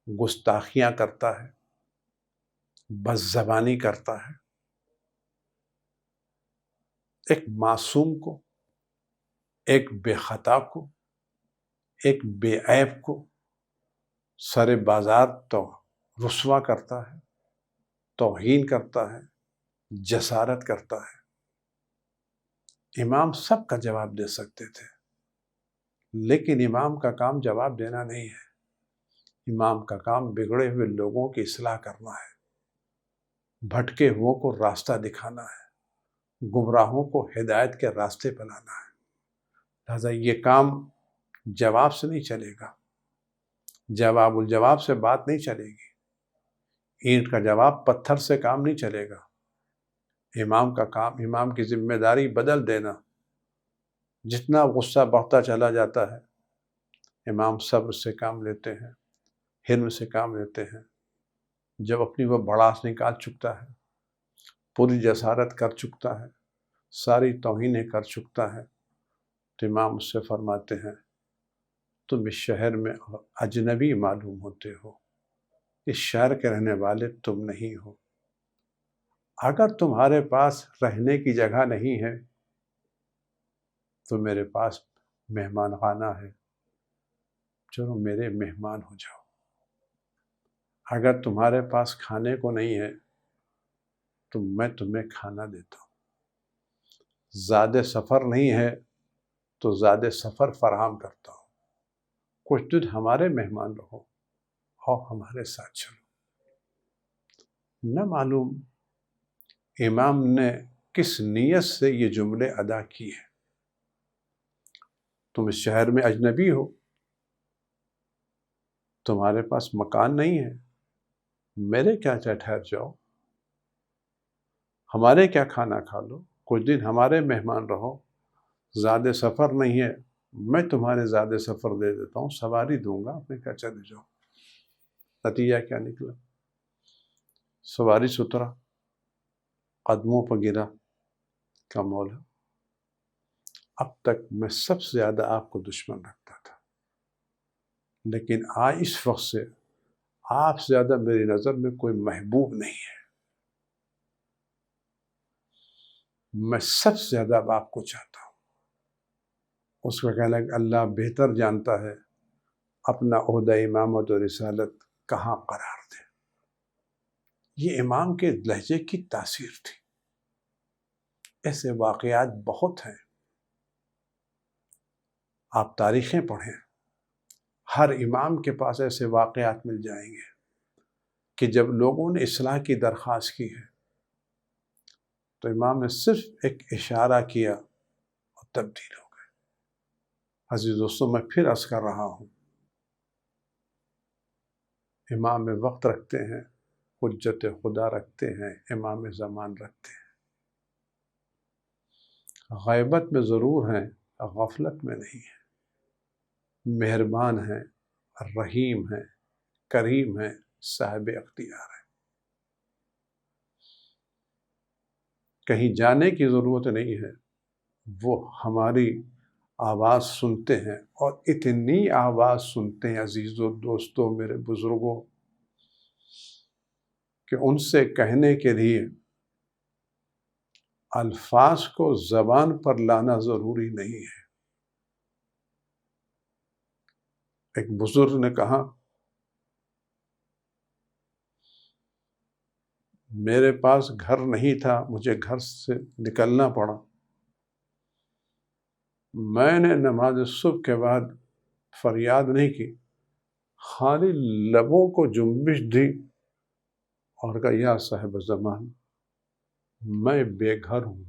گستاخیاں کرتا ہے، بد زبانی کرتا ہے۔ ایک معصوم کو، ایک بے خطا کو، ایک بے عیب کو سر بازار تو رسوا کرتا ہے، توہین کرتا ہے، جسارت کرتا ہے۔ امام سب کا جواب دے سکتے تھے، لیکن امام کا کام جواب دینا نہیں ہے۔ امام کا کام بگڑے ہوئے لوگوں کی اصلاح کرنا ہے، بھٹکے ہوئوں کو راستہ دکھانا ہے، گمراہوں کو ہدایت کے راستے پر لانا ہے۔ لہذا یہ کام جواب سے نہیں چلے گا، جواب الجواب سے بات نہیں چلے گی، اینٹ کا جواب پتھر سے کام نہیں چلے گا۔ امام کا کام، امام کی ذمہ داری بدل دینا۔ جتنا غصہ بڑھتا چلا جاتا ہے، امام صبر سے کام لیتے ہیں، حلم سے کام لیتے ہیں۔ جب اپنی وہ بڑاس نکال چکتا ہے، پوری جسارت کر چکتا ہے، ساری توہینیں کر چکتا ہے، تو امام اس سے فرماتے ہیں تم اس شہر میں اجنبی معلوم ہوتے ہو، اس شہر کے رہنے والے تم نہیں ہو۔ اگر تمہارے پاس رہنے کی جگہ نہیں ہے تو میرے پاس مہمان خانہ ہے، چلو میرے مہمان ہو جاؤ۔ اگر تمہارے پاس کھانے کو نہیں ہے تو میں تمہیں کھانا دیتا ہوں۔ زیادہ سفر نہیں ہے تو زیادہ سفر فراہم کرتا ہوں، کچھ دن ہمارے مہمان رہو اور ہمارے ساتھ چلو۔ نہ معلوم امام نے کس نیت سے یہ جملے ادا کیے۔ تم اس شہر میں اجنبی ہو، تمہارے پاس مکان نہیں ہے، میرے کیا ٹھہر جاؤ، ہمارے کیا کھانا کھا لو، کچھ دن ہمارے مہمان رہو، زیادہ سفر نہیں ہے، میں تمہارے زیادہ سفر دے دیتا ہوں، سواری دوں گا، اپنے کیا چلے جاؤ۔ نتیجہ کیا نکلا؟ سواری سترا، قدموں پر گرا کا مولا، اب تک میں سب سے زیادہ آپ کو دشمن رکھتا تھا، لیکن آج اس وقت سے آپ سے زیادہ میری نظر میں کوئی محبوب نہیں ہے، میں سب سے زیادہ اب آپ کو چاہتا ہوں۔ اس کا کہنا کہ اللہ بہتر جانتا ہے اپنا عہدہ امامت و رسالت کہاں قرار دے۔ یہ امام کے لہجے کی تاثیر تھی۔ ایسے واقعات بہت ہیں، آپ تاریخیں پڑھیں، ہر امام کے پاس ایسے واقعات مل جائیں گے کہ جب لوگوں نے اصلاح کی درخواست کی ہے تو امام نے صرف ایک اشارہ کیا اور تبدیل ہو گئے۔ عزیز دوستوں، میں پھر عرض کر رہا ہوں، امام وقت رکھتے ہیں، حجت خدا رکھتے ہیں، امام زمان رکھتے ہیں، غیبت میں ضرور ہیں، غفلت میں نہیں ہیں، مہربان ہیں، رحیم ہیں، کریم ہیں، صاحب اختیار ہیں۔ کہیں جانے کی ضرورت نہیں ہے، وہ ہماری آواز سنتے ہیں، اور اتنی آواز سنتے ہیں عزیزوں، دوستوں، میرے بزرگوں، کہ ان سے کہنے کے لیے الفاظ کو زبان پر لانا ضروری نہیں ہے۔ ایک بزرگ نے کہا، میرے پاس گھر نہیں تھا، مجھے گھر سے نکلنا پڑا، میں نے نماز صبح کے بعد فریاد نہیں کی، خالی لبوں کو جنبش دی اور کہا، یا صاحب زمان، میں بے گھر ہوں۔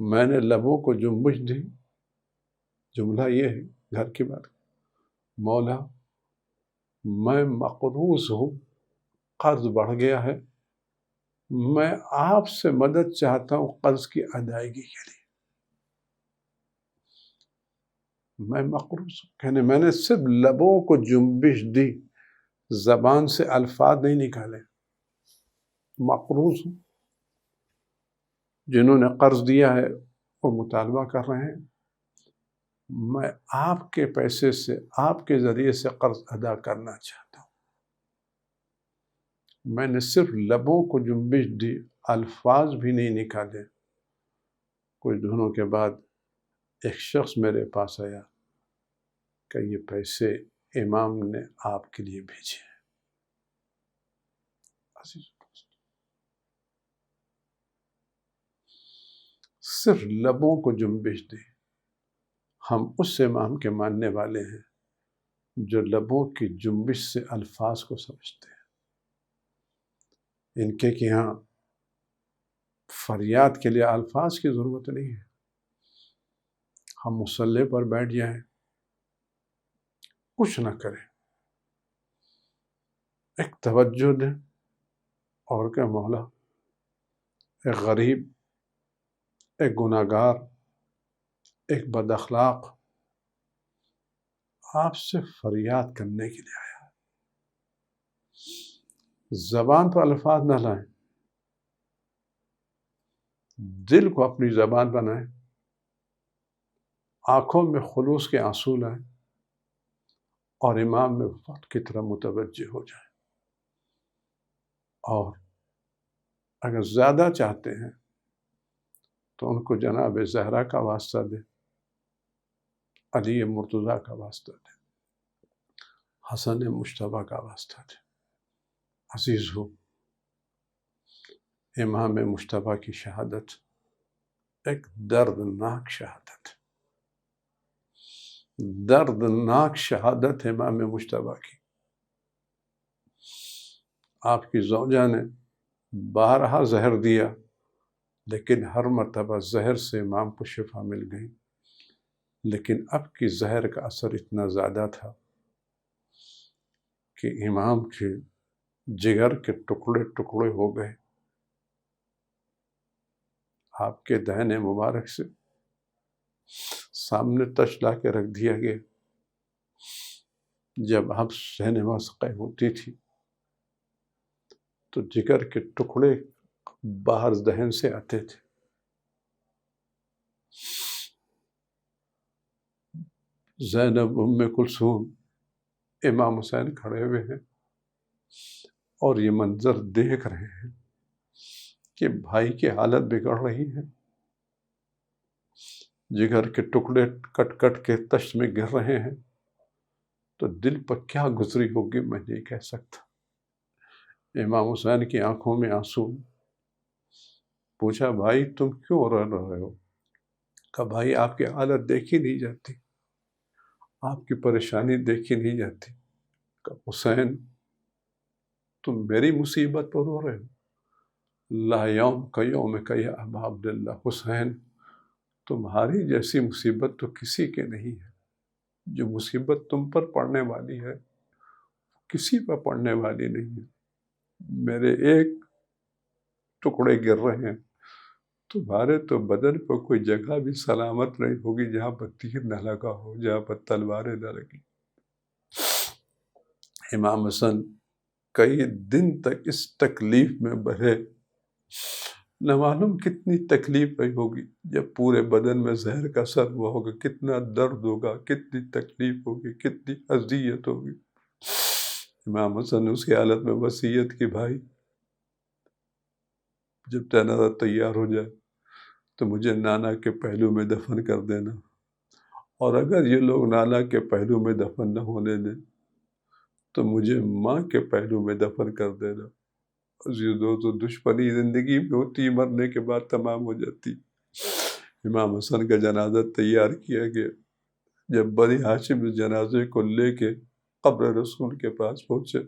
میں نے لبوں کو جنبش دی، جملہ یہ ہے، گھر کی بات، مولا میں مقروض ہوں، قرض بڑھ گیا ہے، میں آپ سے مدد چاہتا ہوں قرض کی ادائیگی کے لیے، میں مقروض ہوں، کہنے میں نے صرف لبوں کو جنبش دی، زبان سے الفاظ نہیں نکالے، مقروض ہوں۔ جنہوں نے قرض دیا ہے وہ مطالبہ کر رہے ہیں، میں آپ کے پیسے سے، آپ کے ذریعے سے قرض ادا کرنا چاہتا ہوں، میں نے صرف لبوں کو جنبش دی، الفاظ بھی نہیں نکالے۔ کچھ دنوں کے بعد ایک شخص میرے پاس آیا کہ یہ پیسے امام نے آپ کے لیے بھیجے ہیں۔ صرف لبوں کو جنبش دی۔ ہم اس امام کے ماننے والے ہیں جو لبوں کی جنبش سے الفاظ کو سمجھتے ہیں۔ ان کے یہاں فریاد کے لیے الفاظ کی ضرورت نہیں ہے، ہم مصلی پر بیٹھ جائیں، کچھ نہ کریں، ایک توجہ دیں اور کہ مولا، ایک غریب، ایک گناہگار، ایک بد اخلاق آپ سے فریاد کرنے کے لیے آیا، زبان پر الفاظ نہ لائیں، دل کو اپنی زبان بنائیں، آنکھوں میں خلوص کے آنسو لائیں اور امام میں وقت کی طرح متوجہ ہو جائیں۔ اور اگر زیادہ چاہتے ہیں تو ان کو جناب زہرا کا واسطہ دیں، علی مرتضیٰ کا واسطہ دیں، حسن مجتبیٰ کا واسطہ دیں۔ عزیز ہو، امام مجتبیٰ کی شہادت ایک دردناک شہادت، دردناک شہادت امام مجتبیٰ کی۔ آپ کی زوجہ نے بارہا زہر دیا، لیکن ہر مرتبہ زہر سے امام کو شفا مل گئی، لیکن اب کی زہر کا اثر اتنا زیادہ تھا کہ امام کے جگر کے ٹکڑے ٹکڑے ہو گئے۔ آپ کے دہنے مبارک سے سامنے تش لا کے رکھ دیا گیا، جب آپ نماز قائم ہوتی تھی تو جگر کے ٹکڑے باہر دہن سے آتے تھے۔ زینب، ام کلثوم، امام حسین کھڑے ہوئے ہیں اور یہ منظر دیکھ رہے ہیں کہ بھائی کی حالت بگڑ رہی ہے، جگر کے ٹکڑے کٹ کٹ کے تش میں گر رہے ہیں، تو دل پر کیا گزری ہوگی میں نہیں کہہ سکتا۔ امام حسین کی آنکھوں میں آنسو۔ پوچھا، بھائی تم کیوں رو رہے ہو؟ کہا، بھائی آپ کی حالت دیکھی نہیں جاتی، آپ کی پریشانی دیکھی نہیں جاتی۔ کہا، حسین تم میری مصیبت پر رو رہے ہو؟ لا یوم کا یوم کا یا ابا عبداللہ، حسین تمہاری جیسی مصیبت تو کسی کے نہیں ہے، جو مصیبت تم پر پڑنے والی ہے کسی پر پڑنے والی نہیں ہے۔ میرے ایک ٹکڑے گر رہے ہیں، تمہارے تو بدن پر کوئی جگہ بھی سلامت نہیں ہوگی جہاں پر تیر نہ لگا ہو، جہاں پر تلواریں نہ لگی۔ امام حسن کئی دن تک اس تکلیف میں بڑھے، نہ معلوم کتنی تکلیف ہوئی ہوگی، جب پورے بدن میں زہر کا اثر ہوا ہوگا، کتنا درد ہوگا، کتنی تکلیف ہوگی، کتنی اذیت ہوگی۔ امام حسن نے اس کی حالت میں وصیت کی، بھائی جب جنازہ تیار ہو جائے تو مجھے نانا کے پہلو میں دفن کر دینا، اور اگر یہ لوگ نانا کے پہلو میں دفن نہ ہونے دیں تو مجھے ماں کے پہلو میں دفن کر دینا۔ عزیز دوستو، دشمنی زندگی میں ہوتی، مرنے کے بعد تمام ہو جاتی۔ امام حسن کا جنازہ تیار کیا گیا۔ جب بنی ہاشم اس جنازے کو لے کے قبر رسول کے پاس پہنچے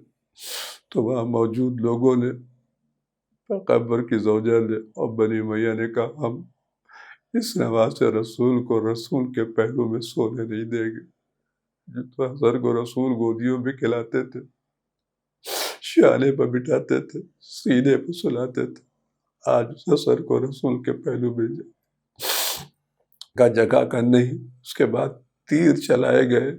تو وہاں موجود لوگوں نے، پیغمبر کی زوجہ نے اور بنی امیہ نے کہا، ہم اس نواز رسول کو رسول کے پہلو میں سونے نہیں دیں گے۔ جس حسن کو رسول گودیوں میں کھلاتے تھے، شانے پر بٹھاتے تھے، سینے پر سلاتے تھے، آج اس حسن کو رسول کے پہلو میں کا جگہ کا نہیں۔ اس کے بعد تیر چلائے گئے،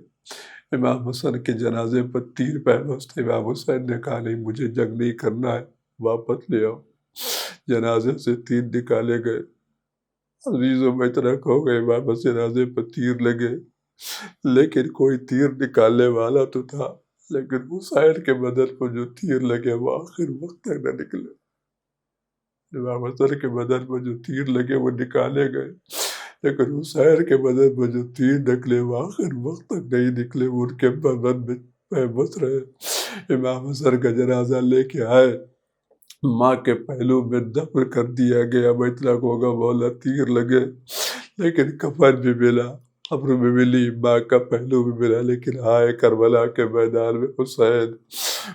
امام حسن کے جنازے پر تیر پیوست تھے۔ امام حسین نے کہا، نہیں، مجھے جنگ نہیں کرنا ہے، واپس لے آؤ۔ جنازے سے تیر نکالے گئے، عزیزوں میں اتنا کہو گے امام حسن جنازے پر تیر لگے، لیکن کوئی تیر نکالنے والا تو تھا، لیکن حسین کے بدن پر جو تیر لگے وہ آخر وقت تک نہ نکلے۔ امام حسن کے بدن پر جو تیر لگے وہ نکالے گئے، لیکن حسین کے بدن پر جو تیر نکلے وہ آخر وقت تک نہیں نکلے، وہ ان کے بدن میں پیوست رہے۔ امام حسن کا جنازہ لے کے آئے، ماں کے پہلو میں دفن کر دیا گیا۔ میں اتنا کہوں گا مولا تیر لگے لیکن کفن بھی ملا، قبر بھی ملی، ماں کا پہلو بھی ملا، لیکن ہائے کربلا کے میدان میں حسین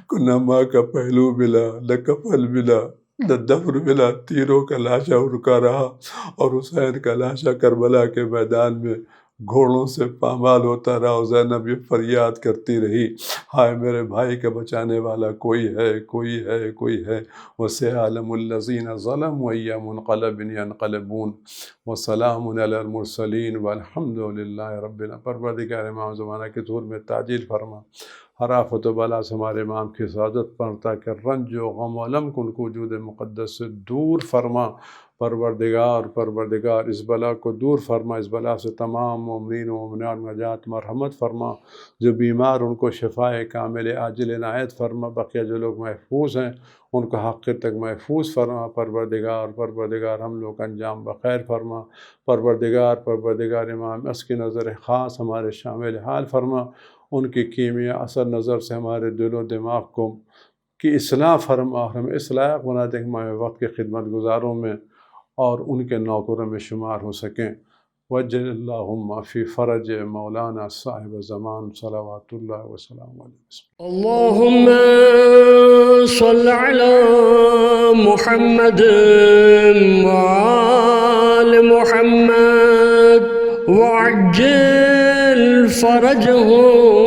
کو نہ ماں کا پہلو ملا، نہ کفن ملا، نہ دفن ملا۔ تیروں کا لاشا ان کا رہا، اور حسین کا لاشا کربلا کے میدان میں گھوڑوں سے پامال ہوتا رہا۔ اور زینب یہ فریاد کرتی رہی، ہائے میرے بھائی کا بچانے والا کوئی ہے، کوئی ہے، کوئی ہے۔ وَسَيَعْلَمُ الَّذِينَ ظَلَمُوا أَيَّ مُنقَلَبٍ يَنقَلِبُونَ وَسَلَامٌ عَلَى الْمُرْسَلِينَ وَالْحَمْدُ لِلَّهِ رَبِّ الْعَالَمِينَ۔ پروردگار امام زمانہ کے ظہور میں تعجیل فرما، ہر آفت و بلا سے ہمارے امام کی حفاظت فرما، کہ رنج و غم و علم کو ان کو وجود مقدس سے دور فرما۔ پروردگار اس بلا کو دور فرما، اس بلا سے تمام مومنین و مومنات نجات مرحمت فرما۔ جو بیمار ان کو شفائے کامل عاجل عنایت فرما، بقیہ جو لوگ محفوظ ہیں ان کو حق تک محفوظ فرما۔ پروردگار ہم لوگ کا انجام بخیر فرما۔ پروردگار امام اس کی نظر خاص ہمارے شامل حال فرما، ان کی کیمیا اثر نظر سے ہمارے دل و دماغ کو کی اصلاح فرما، اور ہمیں اصلاح بنا دے ہمارے وقت کے خدمت گزاروں میں اور ان کے نوکروں میں شمار ہو سکیں۔ وجل اللہم فی فرج مولانا صاحب زمان صلوات اللہ وسلام علیہ۔ اللہم صل علی محمد وآل محمد وعجل فرجهم